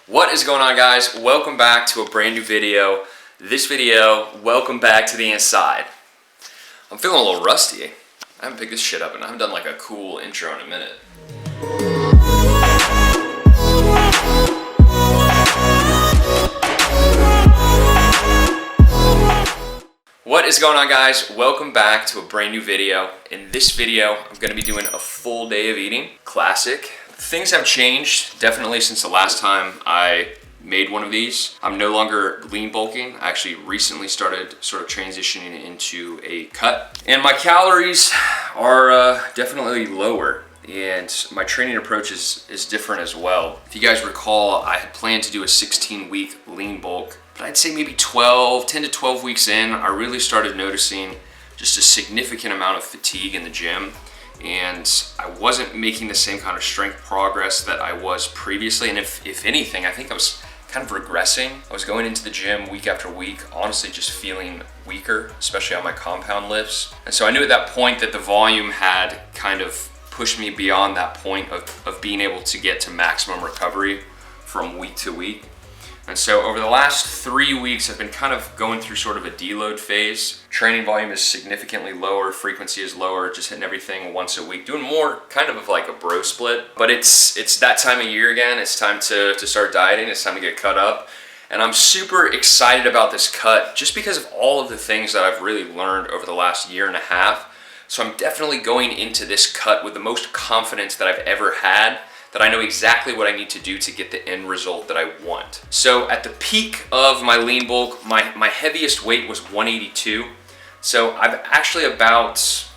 What is going on, guys? Welcome back to a brand new video. This video, welcome back to the inside. I'm feeling a little rusty. I haven't picked this shit up and I haven't done like a cool intro in a minute. What is going on, guys? Welcome back to a brand new video. In this video, I'm going to be doing a full day of eating. Classic. Things have changed definitely since the last time I made one of these. I'm no longer lean bulking. I actually recently started sort of transitioning into a cut. And my calories are definitely lower. And my training approach is different as well. If you guys recall, I had planned to do a 16-week lean bulk. But I'd say maybe 10 to 12 weeks in, I really started noticing just a significant amount of fatigue in the gym. And I wasn't making the same kind of strength progress that I was previously. And if anything, I think I was kind of regressing. I was going into the gym week after week, honestly just feeling weaker, especially on my compound lifts. And so I knew at that point that the volume had kind of pushed me beyond that point of being able to get to maximum recovery from week to week. And so over the last 3 weeks, I've been kind of going through sort of a deload phase. Training volume is significantly lower, frequency is lower, just hitting everything once a week, doing more kind of like a bro split. But it's that time of year again. It's time to start dieting. It's time to get cut up. And I'm super excited about this cut just because of all of the things that I've really learned over the last year and a half. So I'm definitely going into this cut with the most confidence that I've ever had, that I know exactly what I need to do to get the end result that I want. So at the peak of my lean bulk, my heaviest weight was 182. So I've actually about,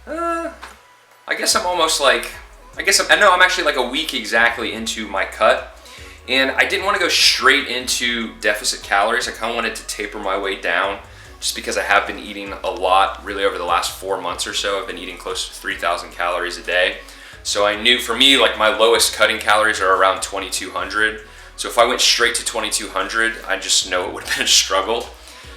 I guess I'm actually like a week exactly into my cut. And I didn't want to go straight into deficit calories. I kind of wanted to taper my way down just because I have been eating a lot really over the last 4 months or so. I've been eating close to 3,000 calories a day. So I knew for me, like my lowest cutting calories are around 2,200. So if I went straight to 2,200, I just know it would have been a struggle.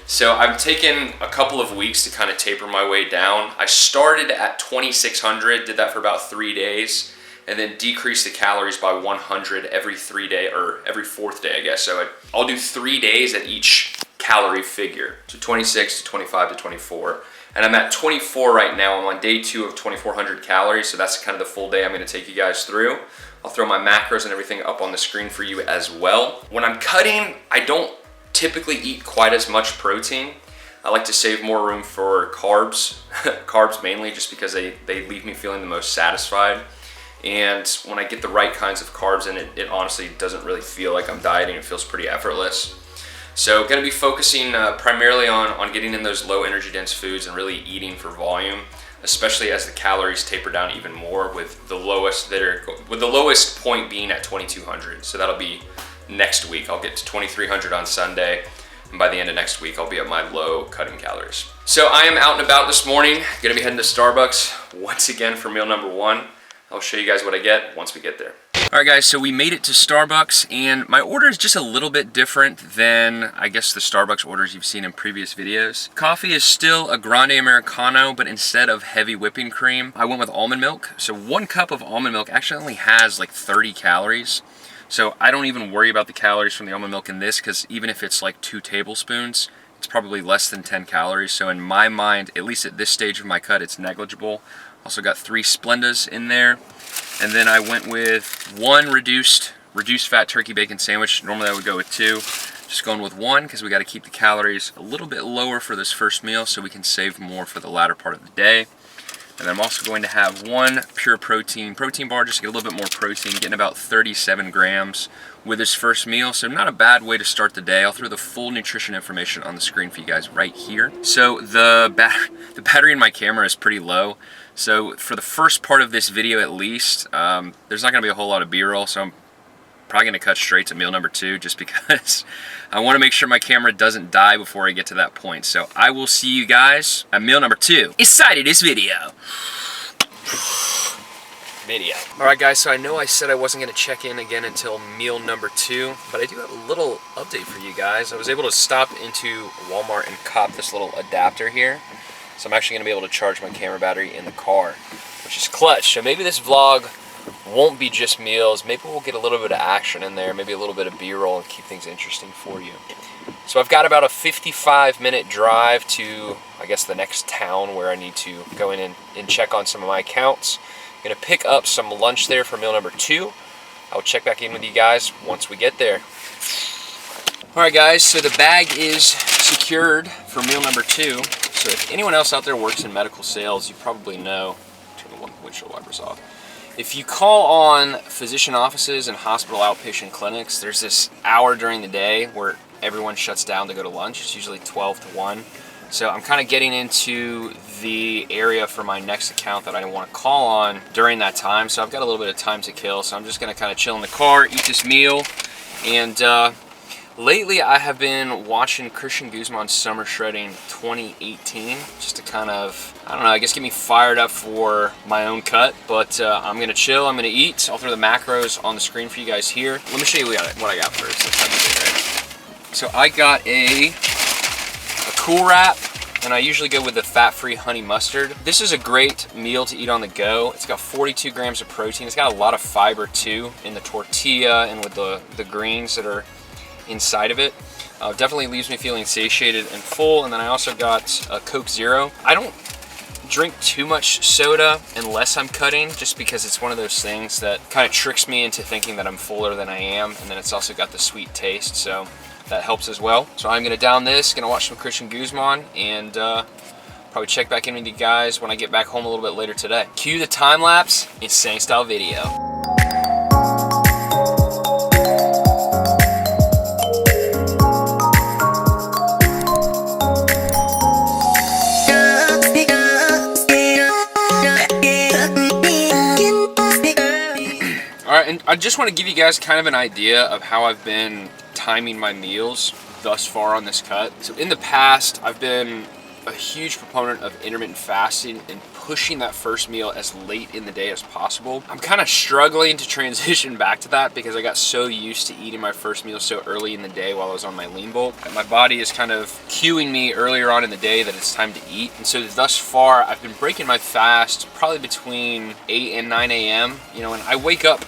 So I've taken a couple of weeks to kind of taper my way down. I started at 2,600, did that for about 3 days, and then decreased the calories by 100 every 3 day, or every fourth day, I guess. So I'll do 3 days at each calorie figure. So 26 to 25 to 24. And I'm at 24 right now. I'm on day 2 of 2,400 calories, so that's kind of the full day I'm gonna take you guys through. I'll throw my macros and everything up on the screen for you as well. When I'm cutting, I don't typically eat quite as much protein. I like to save more room for carbs, carbs mainly just because they leave me feeling the most satisfied. And when I get the right kinds of carbs in it honestly doesn't really feel like I'm dieting. It feels pretty effortless. So going to be focusing primarily on getting in those low energy dense foods and really eating for volume, especially as the calories taper down even more, with the lowest point being at 2,200. So that'll be next week. I'll get to 2,300 on Sunday, and by the end of next week I'll be at my low cutting calories. So I am out and about this morning, going to be heading to Starbucks once again for meal number 1. I'll show you guys what I get once we get there. All right, guys, so we made it to Starbucks, and my order is just a little bit different than, I guess, the Starbucks orders you've seen in previous videos. Coffee is still a grande Americano, but instead of heavy whipping cream, I went with almond milk. So 1 cup of almond milk actually only has like 30 calories. So I don't even worry about the calories from the almond milk in this, because even if it's like 2 tablespoons, it's probably less than 10 calories. So in my mind, at least at this stage of my cut, it's negligible. Also got 3 Splendas in there. And then I went with 1 reduced fat turkey bacon sandwich. Normally I would go with 2. Just going with 1 because we got to keep the calories a little bit lower for this first meal so we can save more for the latter part of the day. And then I'm also going to have 1 pure protein bar just to get a little bit more protein, getting about 37 grams with this first meal. So not a bad way to start the day. I'll throw the full nutrition information on the screen for you guys right here. So the battery in my camera is pretty low. So for the first part of this video at least, there's not going to be a whole lot of B-roll, so I'm probably going to cut straight to meal number 2 just because I want to make sure my camera doesn't die before I get to that point. So I will see you guys at meal number 2 inside of this video. Alright guys, so I know I said I wasn't going to check in again until meal number 2, but I do have a little update for you guys. I was able to stop into Walmart and cop this little adapter here. So I'm actually going to be able to charge my camera battery in the car, which is clutch. So maybe this vlog won't be just meals. Maybe we'll get a little bit of action in there, maybe a little bit of B-roll and keep things interesting for you. So I've got about a 55-minute drive to, I guess, the next town where I need to go in and check on some of my accounts. I'm gonna pick up some lunch there for meal number 2. I'll check back in with you guys once we get there. All right, guys, so the bag is secured for meal number 2. So if anyone else out there works in medical sales, you probably know, turn the windshield wipers off. If you call on physician offices and hospital outpatient clinics, there's this hour during the day where everyone shuts down to go to lunch. It's usually 12 to 1. So I'm kind of getting into the area for my next account that I want to call on during that time. So I've got a little bit of time to kill. So I'm just going to kind of chill in the car, eat this meal. And lately I have been watching Christian Guzman's Summer Shredding 2018 just to kind of, I don't know, I guess get me fired up for my own cut. But I'm going to chill, I'm going to eat. I'll throw the macros on the screen for you guys here. Let me show you what I got first. Let's have it, right? So I got a Cool Wrap, and I usually go with the fat-free honey mustard. This is a great meal to eat on the go. It's got 42 grams of protein. It's got a lot of fiber too in the tortilla and with the greens that are inside of it. Definitely leaves me feeling satiated and full. And then I also got a Coke Zero. I don't drink too much soda unless I'm cutting, just because it's one of those things that kind of tricks me into thinking that I'm fuller than I am. And then it's also got the sweet taste, so that helps as well. So I'm gonna down this, gonna watch some Christian Guzman, and probably check back in with you guys when I get back home a little bit later today. Cue the time lapse, insane style video. All right, and I just want to give you guys kind of an idea of how I've been timing my meals thus far on this cut. So in the past, I've been a huge proponent of intermittent fasting and pushing that first meal as late in the day as possible. I'm kind of struggling to transition back to that because I got so used to eating my first meal so early in the day while I was on my lean bulk. My body is kind of cueing me earlier on in the day that it's time to eat. And so thus far, I've been breaking my fast probably between 8 and 9 a.m. You know, and I wake up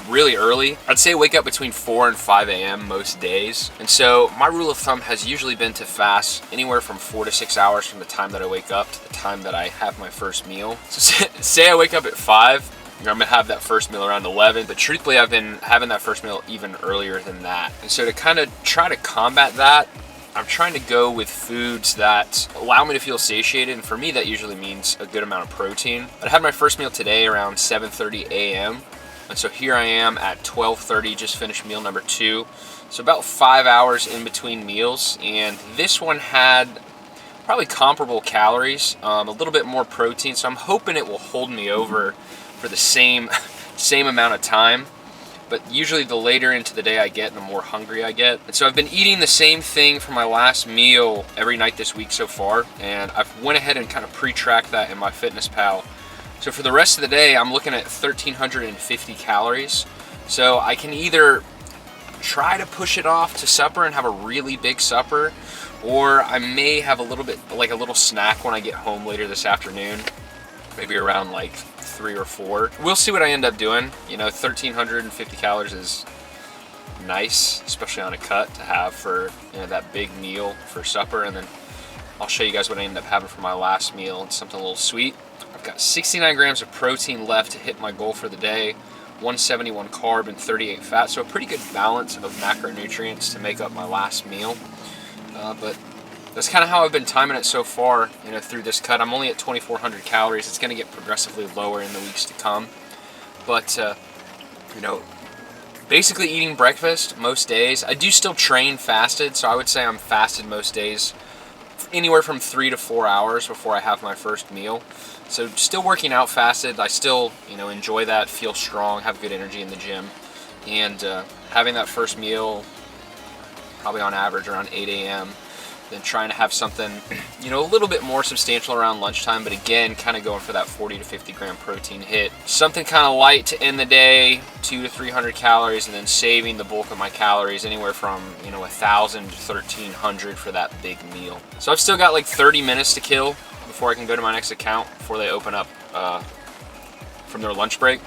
really early. I'd say wake up between 4 and 5 a.m. most days. And so my rule of thumb has usually been to fast anywhere from 4 to 6 hours from the time that I wake up to the time that I have my first meal. So say I wake up at 5, I'm gonna have that first meal around 11, but truthfully I've been having that first meal even earlier than that. And so to kind of try to combat that, I'm trying to go with foods that allow me to feel satiated, and for me that usually means a good amount of protein. I had my first meal today around 7:30 a.m. And so here I am at 12:30, just finished meal number 2. So about 5 hours in between meals. And this one had probably comparable calories, a little bit more protein. So I'm hoping it will hold me over for the same amount of time. But usually the later into the day I get, the more hungry I get. And so I've been eating the same thing for my last meal every night this week so far. And I've went ahead and kind of pre-tracked that in MyFitnessPal. So for the rest of the day, I'm looking at 1,350 calories. So I can either try to push it off to supper and have a really big supper, or I may have a little bit, like a little snack when I get home later this afternoon, maybe around like 3 or 4. We'll see what I end up doing. You know, 1,350 calories is nice, especially on a cut to have for, you know, that big meal for supper. And then I'll show you guys what I end up having for my last meal. It's something a little sweet. I've got 69 grams of protein left to hit my goal for the day, 171 carb and 38 fat, so a pretty good balance of macronutrients to make up my last meal. But that's kind of how I've been timing it so far, you know, through this cut. I'm only at 2,400 calories. It's going to get progressively lower in the weeks to come. But, you know, basically eating breakfast most days. I do still train fasted, so I would say I'm fasted most days, anywhere from 3 to 4 hours before I have my first meal. So still working out fasted. I still, you know, enjoy that, feel strong, have good energy in the gym. And having that first meal probably on average around 8 a.m. Then trying to have something, you know, a little bit more substantial around lunchtime, but again, kind of going for that 40 to 50 gram protein hit. Something kind of light to end the day, 200 to 300 calories, and then saving the bulk of my calories, anywhere from, you know, 1,000 to 1,300 for that big meal. So I've still got like 30 minutes to kill before I can go to my next account before they open up from their lunch break.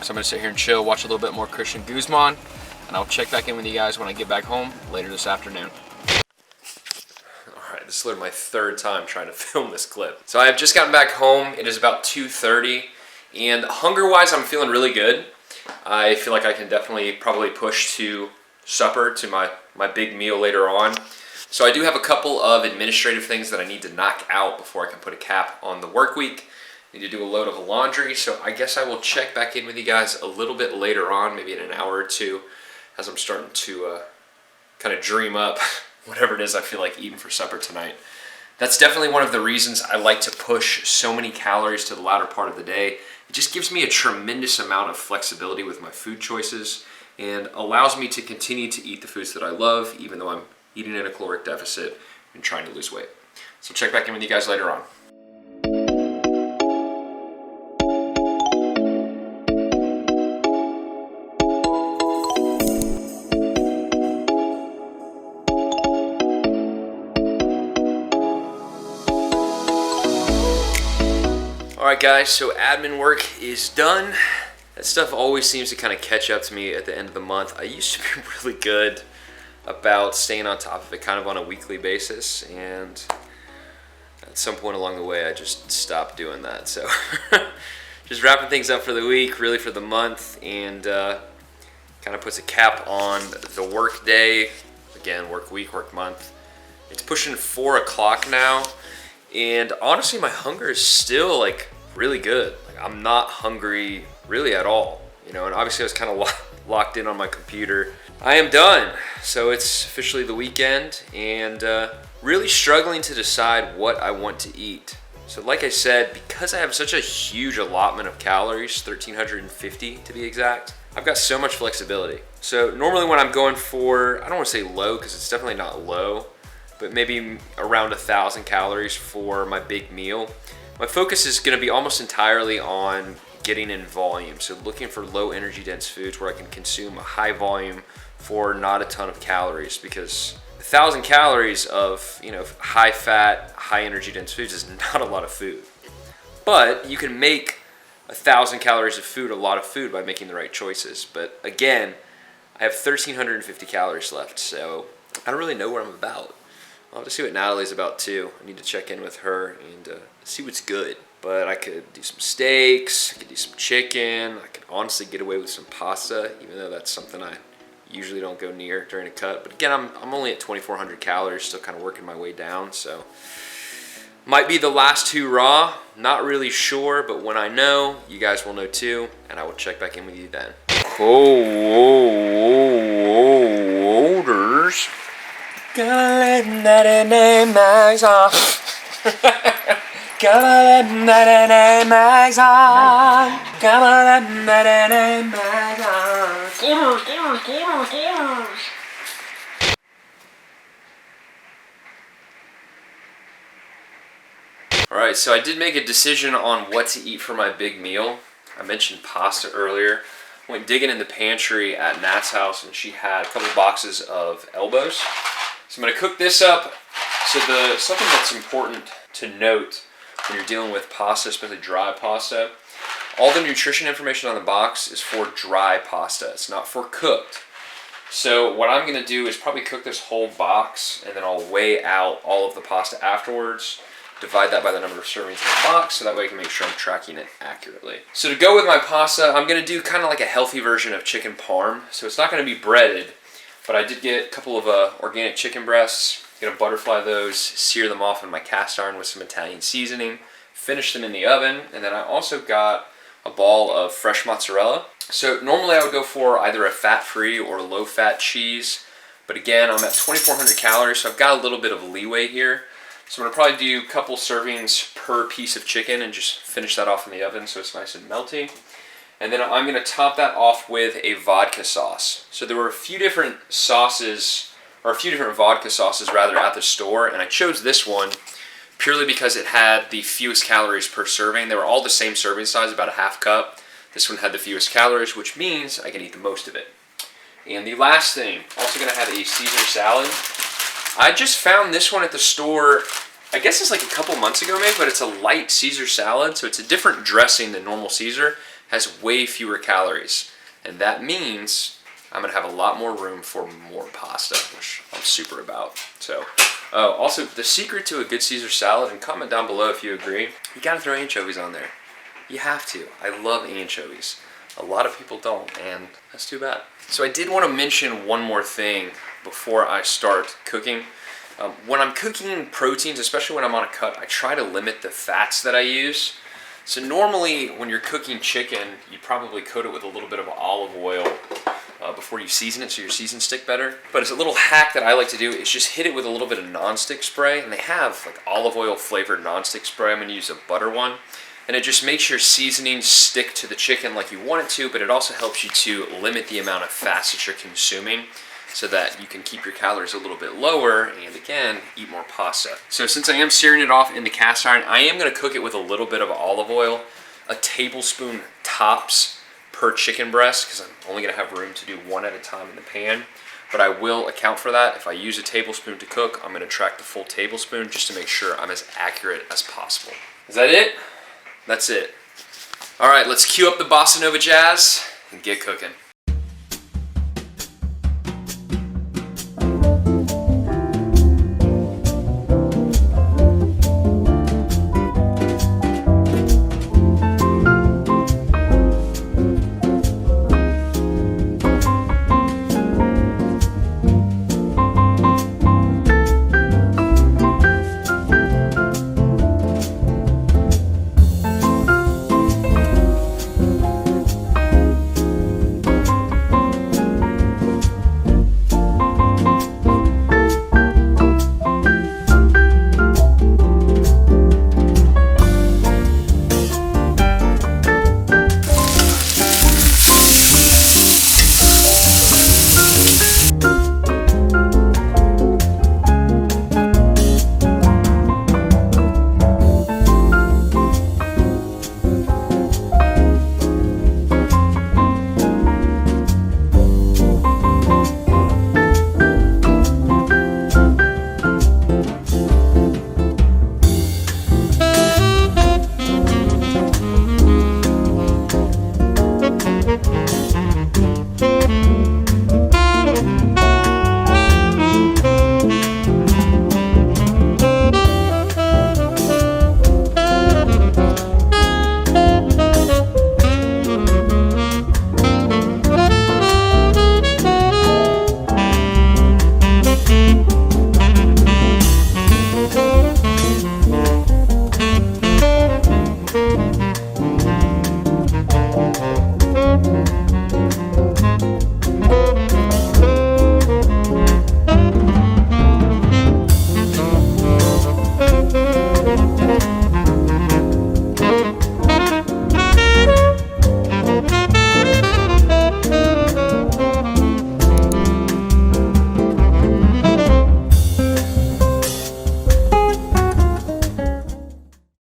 So I'm gonna sit here and chill, watch a little bit more Christian Guzman, and I'll check back in with you guys when I get back home later this afternoon. Alright, this is literally my third time trying to film this clip. So I have just gotten back home. It is about 2:30, and hunger-wise, I'm feeling really good. I feel like I can definitely probably push to supper, to my big meal later on. So I do have a couple of administrative things that I need to knock out before I can put a cap on the work week. Need to do a load of laundry, so I guess I will check back in with you guys a little bit later on, maybe in an hour or two, as I'm starting to kind of dream up whatever it is I feel like eating for supper tonight. That's definitely one of the reasons I like to push so many calories to the latter part of the day. It just gives me a tremendous amount of flexibility with my food choices and allows me to continue to eat the foods that I love, even though I'm eating at a caloric deficit and trying to lose weight. So check back in with you guys later on. Alright guys, so admin work is done. That stuff always seems to kind of catch up to me at the end of the month. I used to be really good about staying on top of it kind of on a weekly basis, and at some point along the way I just stopped doing that. So just wrapping things up for the week, really for the month, and kind of puts a cap on the work day. Again, work week, work month. It's pushing 4 o'clock now, and honestly my hunger is still like really good. Like, I'm not hungry really at all, you know, and obviously I was kind of locked in on my computer. I am done, so it's officially the weekend, and really struggling to decide what I want to eat. So like I said, because I have such a huge allotment of calories, 1,350 to be exact, I've got so much flexibility. So normally when I'm going for, I don't want to say low because it's definitely not low, but maybe around 1,000 calories for my big meal, my focus is going to be almost entirely on getting in volume. So looking for low energy dense foods where I can consume a high volume for not a ton of calories, because 1,000 calories of, you know, high fat, high energy dense foods is not a lot of food. But you can make 1,000 calories of food a lot of food by making the right choices. But again, I have 1,350 calories left, so I don't really know where I'm about. I'll have to see what Natalie's about too. I need to check in with her and see what's good. But I could do some steaks, I could do some chicken, I could honestly get away with some pasta, even though that's something I usually don't go near during a cut. But again, I'm only at 2,400 calories, still kind of working my way down, so might be the last 2 raw, not really sure, but when I know, you guys will know too, and I will check back in with you then. Orders. Gotta let that name mags off. Gotta let that name mags off. Gotta let that name mags off. Alright, so I did make a decision on what to eat for my big meal. I mentioned pasta earlier. Went digging in the pantry at Nat's house, and she had a couple boxes of elbows. So I'm going to cook this up. So something that's important to note when you're dealing with pasta, especially dry pasta, all the nutrition information on the box is for dry pasta. It's not for cooked. So what I'm going to do is probably cook this whole box, and then I'll weigh out all of the pasta afterwards, divide that by the number of servings in the box, so that way I can make sure I'm tracking it accurately. So to go with my pasta, I'm going to do kind of like a healthy version of chicken parm. So it's not going to be breaded, but I did get a couple of organic chicken breasts. I'm going to butterfly those, sear them off in my cast iron with some Italian seasoning, finish them in the oven, and then I also got a ball of fresh mozzarella. So normally I would go for either a fat-free or low-fat cheese, but again, I'm at 2,400 calories, so I've got a little bit of leeway here. So I'm going to probably do a couple servings per piece of chicken and just finish that off in the oven so it's nice and melty. And then I'm going to top that off with a vodka sauce. So there were a few different sauces, or a few different vodka sauces rather, at the store, and I chose this one purely because it had the fewest calories per serving. They were all the same serving size, about a half cup. This one had the fewest calories, which means I can eat the most of it. And the last thing, also going to have a Caesar salad. I just found this one at the store, I guess it's like a couple months ago maybe, but it's a light Caesar salad, so it's a different dressing than normal Caesar. has way fewer calories. And that means I'm gonna have a lot more room for more pasta, which I'm super about. So, also the secret to a good Caesar salad, and comment down below if you agree, you gotta throw anchovies on there. You have to. I love anchovies. A lot of people don't, and that's too bad. So I did want to mention one more thing before I start cooking. When I'm cooking proteins, especially when I'm on a cut, I try to limit the fats that I use. So normally when you're cooking chicken, you probably coat it with a little bit of olive oil before you season it so your seasons stick better. But as a little hack that I like to do is just hit it with a little bit of nonstick spray, and they have like olive oil flavored nonstick spray. I'm gonna use a butter one. And it just makes your seasonings stick to the chicken like you want it to, but it also helps you to limit the amount of fats that you're consuming so that you can keep your calories a little bit lower and, again, eat more pasta. So since I am searing it off in the cast iron, I am going to cook it with a little bit of olive oil, a tablespoon tops per chicken breast, because I'm only going to have room to do one at a time in the pan. But I will account for that. If I use a tablespoon to cook, I'm going to track the full tablespoon just to make sure I'm as accurate as possible. Is that it? That's it. All right, let's cue up the bossa nova jazz and get cooking.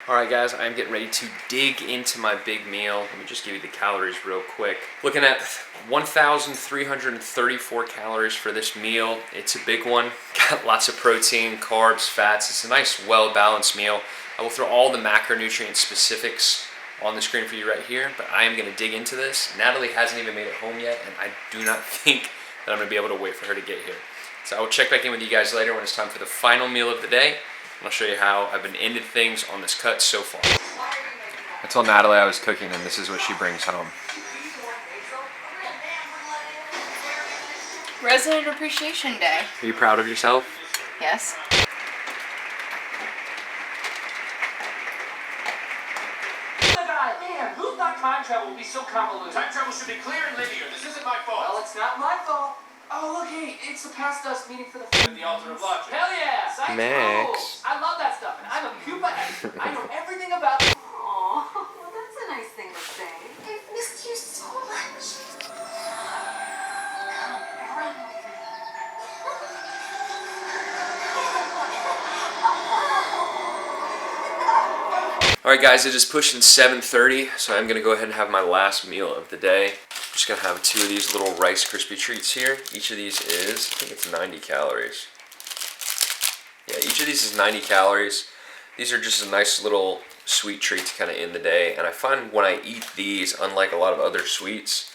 Alright guys, I'm getting ready to dig into my big meal. Let me just give you the calories real quick. Looking at 1,334 calories for this meal. It's a big one. Got lots of protein, carbs, fats. It's a nice, well-balanced meal. I will throw all the macronutrient specifics on the screen for you right here, but I am going to dig into this. Natalie hasn't even made it home yet, and I do not think that I'm going to be able to wait for her to get here. So I will check back in with you guys later when it's time for the final meal of the day. And I'll show you how I've been ended things on this cut so far. I told Natalie I was cooking, and this is what she brings home. Resident Appreciation Day. Are you proud of yourself? Yes. Man, who thought time travel would be so convoluted? Time travel should be clear and linear. This isn't my fault. Well, it's not my fault. Oh, look, hey, it's the past us meeting for the altar of logic. Hell yeah! Science Max. rules. I love that stuff, and I'm a pupa expert. I know everything about it. Aw, well, that's a nice thing to say. I've missed you so much. Come run with me. Alright guys, it is pushing 7:30, so I'm going to go ahead and have my last meal of the day. I'm just going to have 2 of these little Rice Krispie treats here. Each of these is, I think it's 90 calories. Yeah, each of these is 90 calories. These are just a nice little sweet treat to kind of end the day. And I find when I eat these, unlike a lot of other sweets,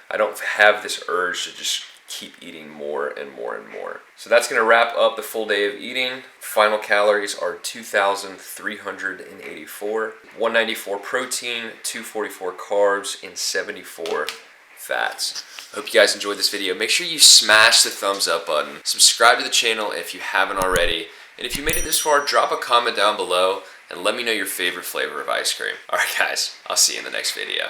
I don't have this urge to just keep eating more and more and more. So that's gonna wrap up the full day of eating. Final calories are 2,384, 194 protein, 244 carbs, and 74 fats. I hope you guys enjoyed this video. Make sure you smash the thumbs up button. Subscribe to the channel if you haven't already. And if you made it this far, drop a comment down below and let me know your favorite flavor of ice cream. All right, guys, I'll see you in the next video.